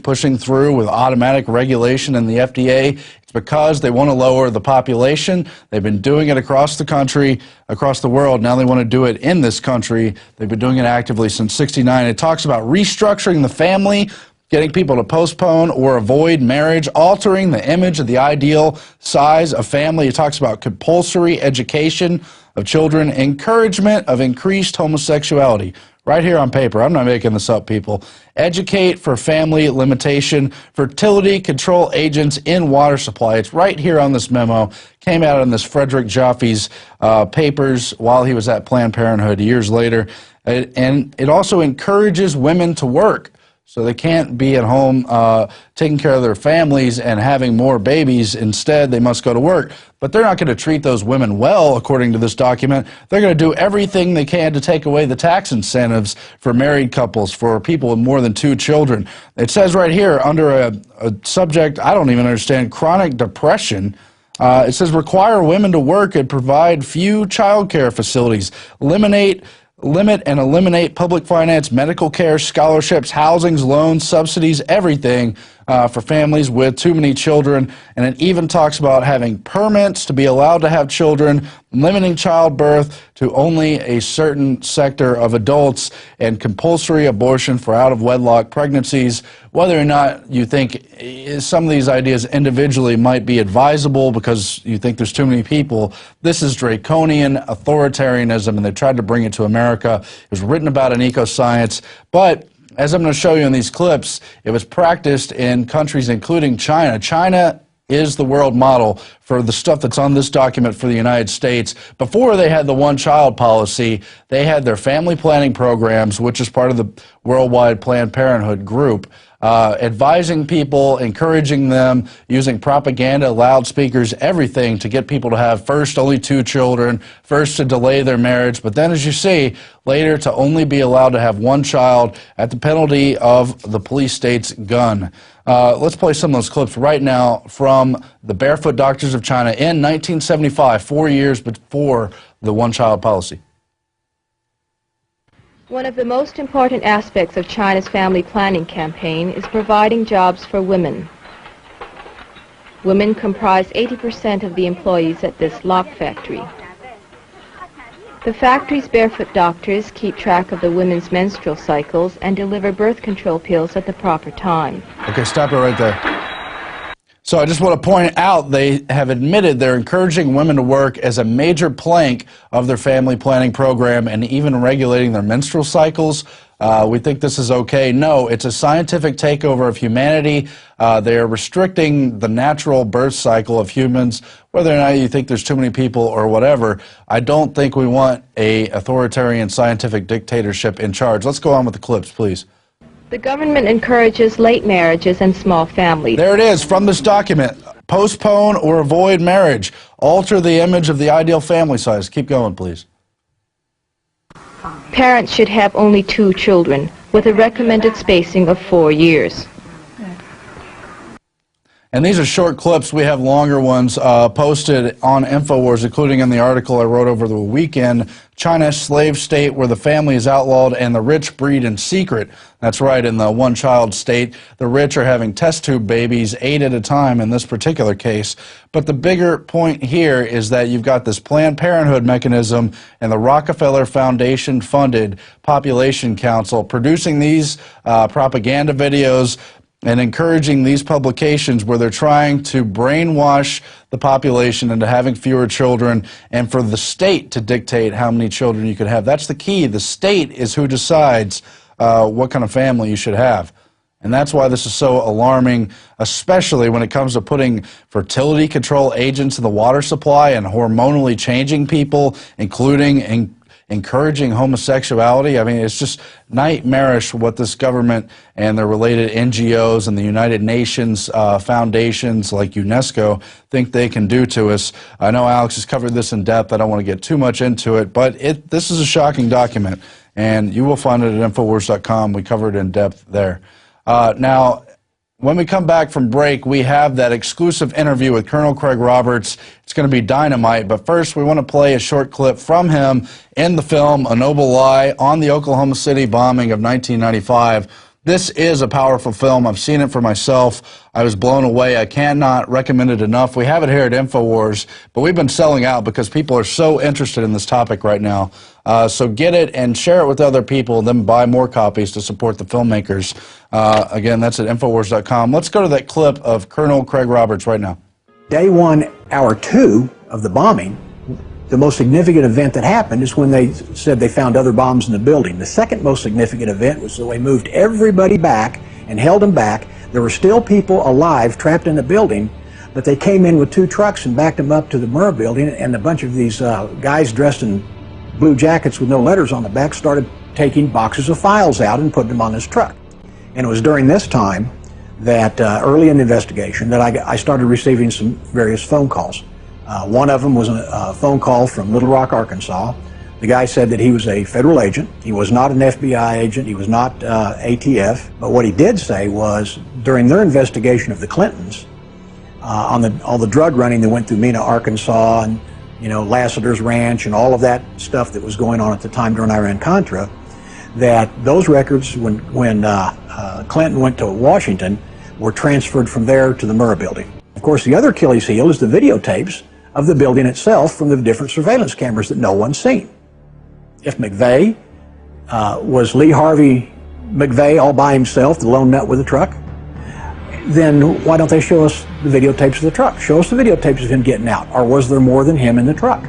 pushing through with automatic regulation in the FDA. It's because they want to lower the population. They've been doing it across the country, across the world. Now they want to do it in this country. They've been doing it actively since '69. It talks about restructuring the family, getting people to postpone or avoid marriage, altering the image of the ideal size of family. It talks about compulsory education of children, encouragement of increased homosexuality. Right here on paper. I'm not making this up, people. Educate for family limitation, fertility control agents in water supply. It's right here on this memo. Came out in this Frederick Jaffe's papers while he was at Planned Parenthood years later. And it also encourages women to work. So they can't be at home taking care of their families and having more babies. Instead, they must go to work. But they're not going to treat those women well, according to this document. They're going to do everything they can to take away the tax incentives for married couples, for people with more than 2 children. It says right here, under a subject I don't even understand, chronic depression, it says require women to work and provide few child care facilities, limit and eliminate public finance, medical care, scholarships, housings, loans, subsidies, everything for families with too many children. And it even talks about having permits to be allowed to have children, limiting childbirth to only a certain sector of adults, and compulsory abortion for out-of-wedlock pregnancies. Whether or not you think some of these ideas individually might be advisable because you think there's too many people, this is draconian authoritarianism, and they tried to bring it to America. It was written about in Ecoscience, but as I'm going to show you in these clips, it was practiced in countries including China. China is the world model for the stuff that's on this document for the United States. Before they had the one-child policy, they had their family planning programs, which is part of the worldwide Planned Parenthood group, advising people, encouraging them, using propaganda, loudspeakers, everything to get people to have first only 2 children, first to delay their marriage, but then, as you see, later to only be allowed to have 1 child at the penalty of the police state's gun. Let's play some of those clips right now from the Barefoot Doctors of China in 1975, 4 years before the one-child policy. One of the most important aspects of China's family planning campaign is providing jobs for women. Women comprise 80% of the employees at this lock factory. The factory's barefoot doctors keep track of the women's menstrual cycles and deliver birth control pills at the proper time. Okay, stop it right there. So I just want to point out they have admitted they're encouraging women to work as a major plank of their family planning program and even regulating their menstrual cycles. We think this is okay. No, it's a scientific takeover of humanity. They are restricting the natural birth cycle of humans. Whether or not you think there's too many people or whatever, I don't think we want an authoritarian scientific dictatorship in charge. Let's go on with the clips, please. The government encourages late marriages and small families. There it is from this document. Postpone or avoid marriage. Alter the image of the ideal family size. Keep going, please. Parents should have only 2 children, with a recommended spacing of 4 years. And these are short clips. We have longer ones posted on INFOWARS, including in the article I wrote over the weekend, China, slave state where the family is outlawed and the rich breed in secret. That's right, in the one-child state, the rich are having test tube babies 8 at a time in this particular case. But the bigger point here is that you've got this Planned Parenthood mechanism and the Rockefeller Foundation-funded Population Council producing these propaganda videos and encouraging these publications where they're trying to brainwash the population into having fewer children and for the state to dictate how many children you could have. That's the key. The state is who decides what kind of family you should have. And that's why this is so alarming, especially when it comes to putting fertility control agents in the water supply and hormonally changing people, including encouraging homosexuality. I mean, it's just nightmarish what this government and their related NGOs and the United Nations foundations like UNESCO think they can do to us. I know Alex has covered this in depth. I don't want to get too much into it, but this is a shocking document, and you will find it at INFOWARS.com. We covered it in depth there. Now, when we come back from break, we have that exclusive interview with Colonel Craig Roberts. It's going to be dynamite, but first we want to play a short clip from him in the film A Noble Lie on the Oklahoma City bombing of 1995. This is a powerful film. I've seen it for myself. I was blown away. I cannot recommend it enough. We have it here at INFOWARS, but we've been selling out because people are so interested in this topic right now. So get it and share it with other people, then buy more copies to support the filmmakers. Again, that's at INFOWARS.com. Let's go to that clip of Colonel Craig Roberts right now. Day 1, hour 2 of the bombing, the most significant event that happened is when they said they found other bombs in the building. The second most significant event was when they moved everybody back and held them back. There were still people alive trapped in the building, but they came in with 2 trucks and backed them up to the Murrah building, and a bunch of these guys dressed in blue jackets with no letters on the back started taking boxes of files out and putting them on this truck. And it was during this time that early in the investigation that I started receiving some various phone calls. One of them was a phone call from Little Rock, Arkansas. The guy said that he was a federal agent. He was not an FBI agent. He was not ATF. But what he did say was during their investigation of the Clintons, on all the drug running that went through Mena, Arkansas, and Lassiter's Ranch and all of that stuff that was going on at the time during Iran-Contra, that those records, when Clinton went to Washington, were transferred from there to the Murrah building. Of course, the other Achilles heel is the videotapes of the building itself from the different surveillance cameras that no one's seen. If McVeigh was Lee Harvey McVeigh all by himself, the lone nut with the truck, then why don't they show us the videotapes of the truck? Show us the videotapes of him getting out. Or was there more than him in the truck?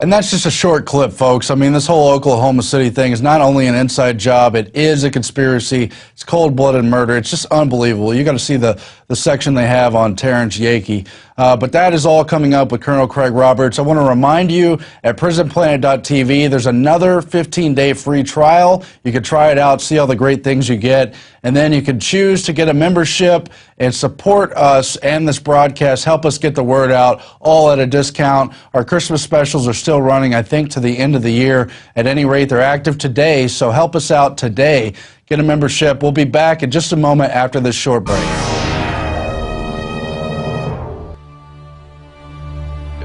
And that's just a short clip, folks. I mean, this whole Oklahoma City thing is not only an inside job, it is a conspiracy. It's cold-blooded murder. It's just unbelievable. You got to see the section they have on Terrence Yakey. But that is all coming up with Colonel Craig Roberts. I want to remind you, at PRISONPLANET.tv, there's another 15-day free trial. You can try it out, see all the great things you get, and then you can choose to get a membership and support us and this broadcast. Help us get the word out, all at a discount. Our Christmas specials are still running, I think, to the end of the year. At any rate, they're active today, so help us out today. Get a membership. We'll be back in just a moment after this short break.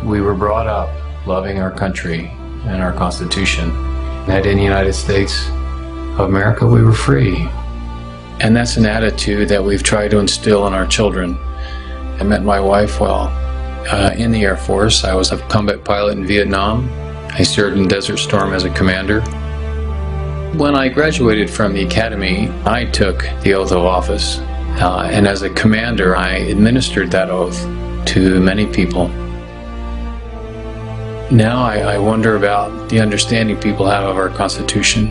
We were brought up loving our country and our Constitution. That in the United States of America, we were free. And that's an attitude that we've tried to instill in our children. I met my wife while in the Air Force. I was a combat pilot in Vietnam. I served in Desert Storm as a commander. When I graduated from the academy, I took the oath of office. And as a commander, I administered that oath to many people. Now I wonder about the understanding people have of our Constitution,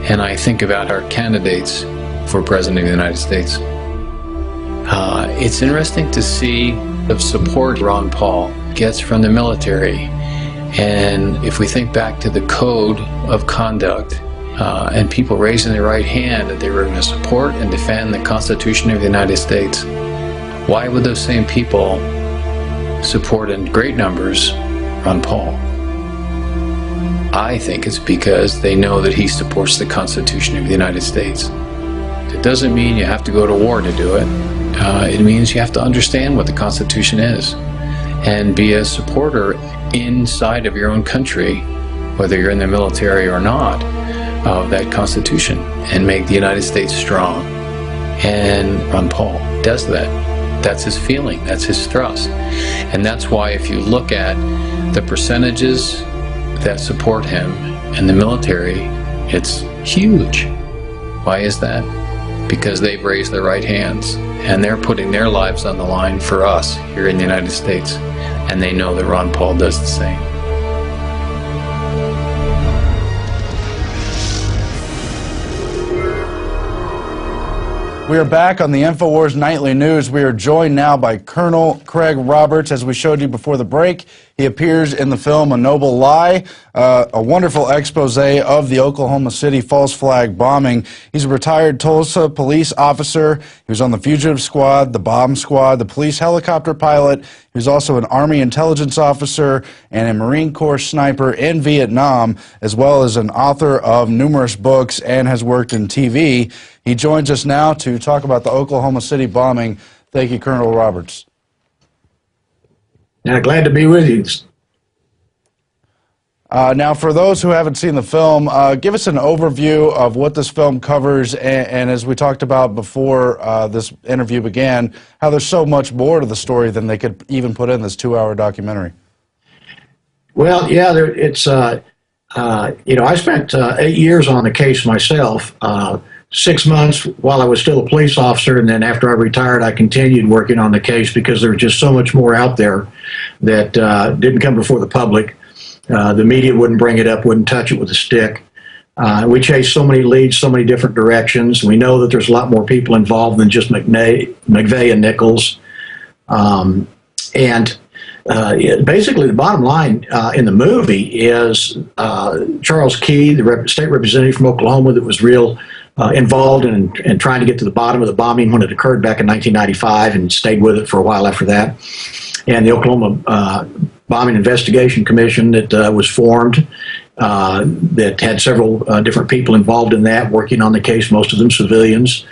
and I think about our candidates for President of the United States. It's interesting to see the support Ron Paul gets from the military. And if we think back to the code of conduct and people raising their right hand that they were going to support and defend the Constitution of the United States, why would those same people support in great numbers Ron Paul? I think it's because they know that he supports the Constitution of the United States. It doesn't mean you have to go to war to do it. It means you have to understand what the Constitution is and be a supporter inside of your own country, whether you're in the military or not, of that Constitution, and make the United States strong. And Ron Paul does that. That's his feeling, that's his thrust. And that's why if you look at the percentages that support him in the military, it's huge. Why is that? Because they've raised their right hands and they're putting their lives on the line for us here in the United States. And they know that Ron Paul does the same. We are back on the INFOWARS Nightly News. We are joined now by Colonel Craig Roberts. As we showed you before the break, he appears in the film A Noble Lie, a wonderful expose of the Oklahoma City false flag bombing. He's a retired Tulsa police officer. He was on the fugitive squad, the bomb squad, the police helicopter pilot. He was also an Army intelligence officer and a Marine Corps sniper in Vietnam, as well as an author of numerous books and has worked in TV. He joins us now to talk about the Oklahoma City bombing. Thank you, Colonel Roberts. Yeah, glad to be with you. Now, for those who haven't seen the film, give us an overview of what this film covers, and as we talked about before this interview began, how there's so much more to the story than they could even put in this 2-hour documentary. Well, yeah, it's, you know, I spent 8 years on the case myself, 6 months while I was still a police officer, and then after I retired, I continued working on the case because there was just so much more out there that didn't come before the public. The media wouldn't bring it up, wouldn't touch it with a stick. We chased so many leads, so many different directions. We know that there's a lot more people involved than just McVeigh and Nichols. Basically, the bottom line in the movie is Charles Key, the state representative from Oklahoma that was real involved in trying to get to the bottom of the bombing when it occurred back in 1995 and stayed with it for a while after that. And the Oklahoma Bombing Investigation Commission that was formed that had several different people involved in that, working on the case, most of them civilians.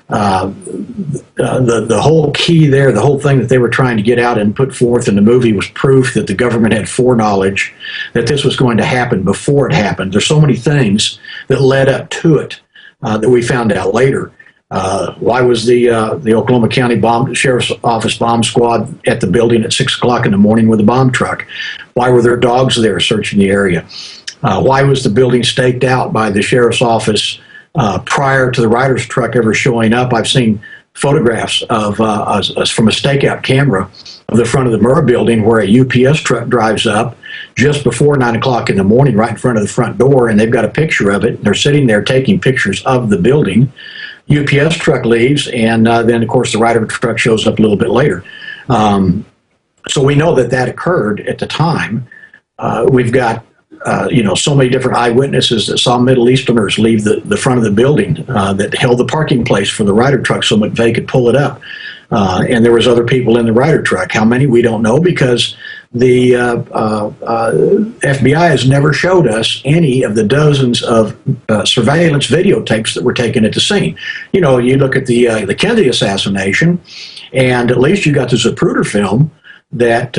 The whole key there, the whole thing that they were trying to get out and put forth in the movie was proof that the government had foreknowledge that this was going to happen before it happened. There's so many things that led up to it that we found out later. Why was the Oklahoma County Sheriff's Office bomb squad at the building at 6 o'clock in the morning with a bomb truck? Why were there dogs there searching the area? Why was the building staked out by the Sheriff's Office prior to the Ryder's truck ever showing up? I've seen photographs of from a stakeout camera of the front of the Murrah building where a UPS truck drives up just before 9 o'clock in the morning right in front of the front door, and they've got a picture of it. They're sitting there taking pictures of the building. UPS truck leaves, and then, of course, the Ryder truck shows up a little bit later. So we know that that occurred at the time. We've got you know, so many different eyewitnesses that saw Middle Easterners leave the front of the building that held the parking place for the Ryder truck so McVeigh could pull it up. And there was other people in the Ryder truck. How many, we don't know, because the FBI has never showed us any of the dozens of surveillance videotapes that were taken at the scene. You know, you look at the Kennedy assassination, and at least you got the Zapruder film that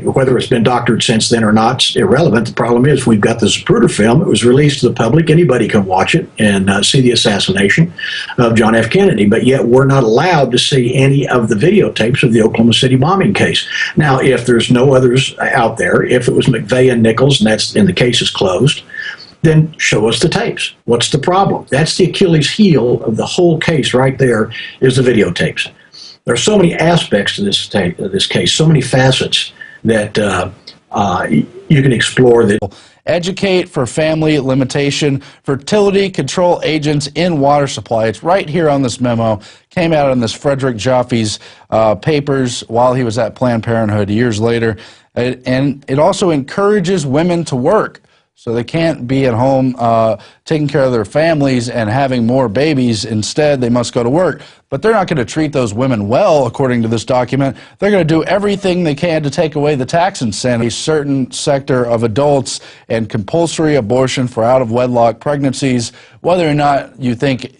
whether it's been doctored since then or not, it's irrelevant. The problem is we've got the Zapruder film. It was released to the public. Anybody can watch it and see the assassination of John F. Kennedy, but yet we're not allowed to see any of the videotapes of the Oklahoma City bombing case. Now, if there's no others out there, if it was McVeigh and Nichols and the case is closed, then show us the tapes. What's the problem? That's the Achilles heel of the whole case right there, is the videotapes. There are so many aspects to this case, so many facets that you can explore. That Educate for family limitation, fertility control agents in water supply. It's right here on this memo. Came out in this Frederick Jaffe's papers while he was at Planned Parenthood years later. And it also encourages women to work, so they can't be at home taking care of their families and having more babies. Instead, they must go to work. But they're not going to treat those women well, according to this document. They're going to do everything they can to take away the tax incentive. A certain sector of adults and compulsory abortion for out-of-wedlock pregnancies. Whether or not you think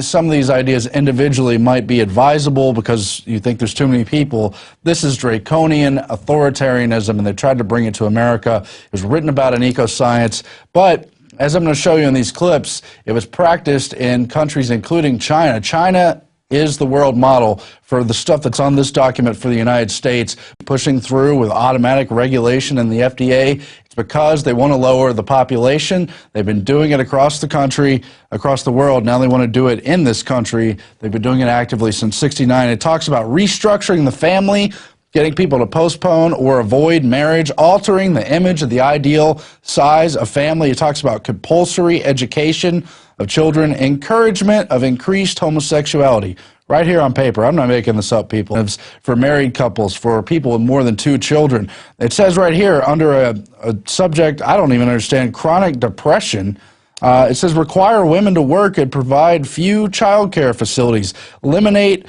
some of these ideas individually might be advisable because you think there's too many people, this is draconian authoritarianism, and they tried to bring it to America. It was written about in Ecoscience, but as I'm going to show you in these clips, it was practiced in countries including China. China is the world model for the stuff that's on this document for the United States, pushing through with automatic regulation in the FDA. It's because they want to lower the population. They've been doing it across the country, across the world. Now they want to do it in this country. They've been doing it actively since '69. It talks about restructuring the family, getting people to postpone or avoid marriage, altering the image of the ideal size of family. It talks about compulsory education of children, encouragement of increased homosexuality. Right here on paper. I'm not making this up, people. It's for married couples, for people with more than 2 children. It says right here under a subject I don't even understand, chronic depression. It says require women to work and provide few child care facilities, limit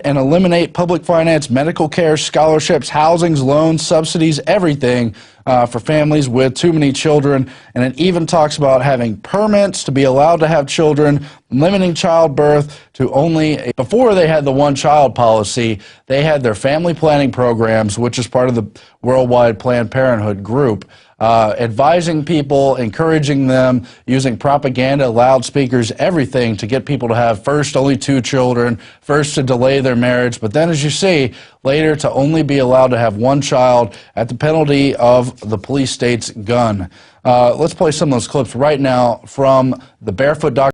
and eliminate public finance, medical care, scholarships, housings, loans, subsidies, everything for families with too many children. And it even talks about having permits to be allowed to have children, limiting childbirth to only, before they had the one-child policy, they had their family planning programs, which is part of the worldwide Planned Parenthood group. advising people, encouraging them, using propaganda, loudspeakers, everything to get people to have first only 2 children, first to delay their marriage, but then, as you see, later to only be allowed to have 1 child at the penalty of the police state's gun. Let's play some of those clips right now from the Barefoot Doctor.